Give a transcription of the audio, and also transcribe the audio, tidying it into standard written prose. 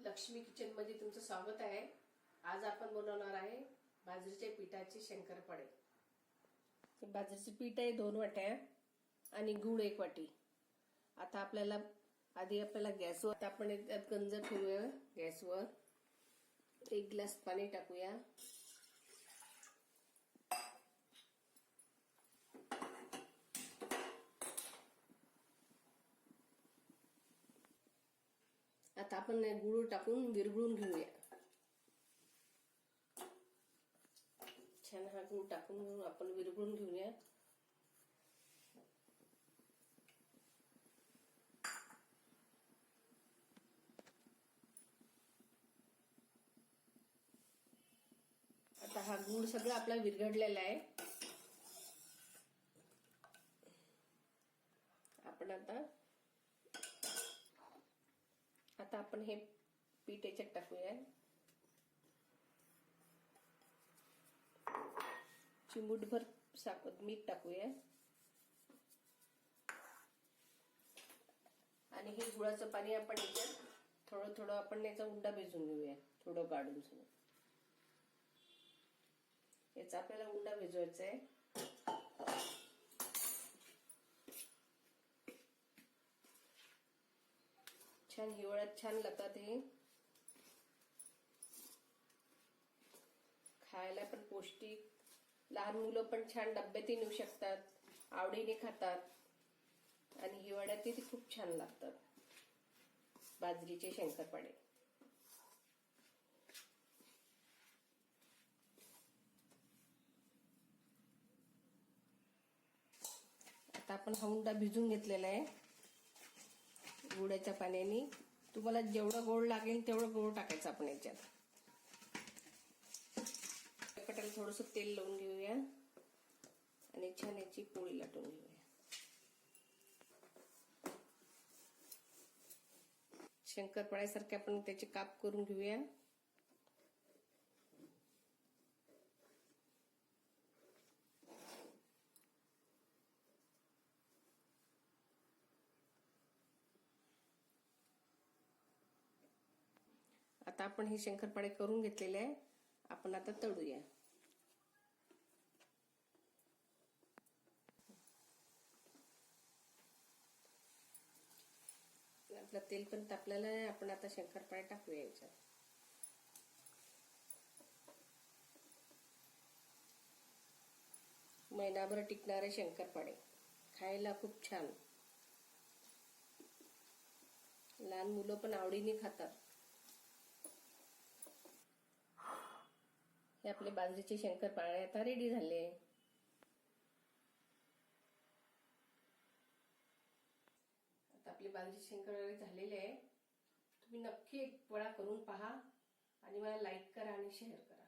Lakshmi kitchen मध्ये तुमचं स्वागत आहे। आज आपण बनवणार आहे बाजरीच्या पिठाचे शंकरपाळे। बाजरीचे पीठ आहे 2 वाट्या आणि गूळ 1 वाटी। आता आपल्याला गॅसवर आपण त्यात गंज ठेवूया। गॅसवर 1 ग्लास पाणी टाकूया। आता आपण गूळ टाकून विरघळून घेऊया। छान हा गूळ टाकून आपण विरघळून घेऊया। आता हा गूळ सगळं आपला विरघळलेला आहे। आता आपण हे पीठ याच्यात टाकूया। चिमूटभर मीठ टाकूया आणि हे गुळाचं पाणी आपण याच्यात थोडं थोडं आपण याचा उंडा भिजवून घेऊया। थोडं काढून याचा आपल्याला उंडा भिजवायचा आहे। छान हिवाळ्यात छान लागतात हे, खायला पण पौष्टिक। लहान मुलं पण छान डब्यातही नेऊ शकतात, आवडीने खातात आणि हिवाळ्यात ते खूप छान लागतात बाजरीचे शंकरपाळे। आता आपण हा उंडा भिजून घेतलेला आहे गुळाच्या पाण्याने। तुम्हाला जेवढं गोड लागेल तेवढं गोड टाकायचं आपण याच्यात। कटाला थोडंसं तेल लावून घेऊया आणि छान याची पोळी लाटून घेऊया। शंकरपाळ्यासारखे आपण त्याचे काप करून घेऊया। आता आपण हे शंकरपाळे करून घेतलेले आहे, आपण आता तळूया। आपलं तेल पण तापलेलं आहे, आपण आता शंकरपाळे टाकूया याच्यात। महिनाभर टिकणारे शंकरपाळे, खायला खूप छान, लहान मुलं पण आवडीने खातात। हे आपले बाजरीचे शंकरपाळे आता रेडी झाले। आता आपले बाजरीचे शंकरपाळे झालेले आहे। तुम्ही नक्की एक पोळा करून पहा आणि मला लाईक करा आणि शेअर करा।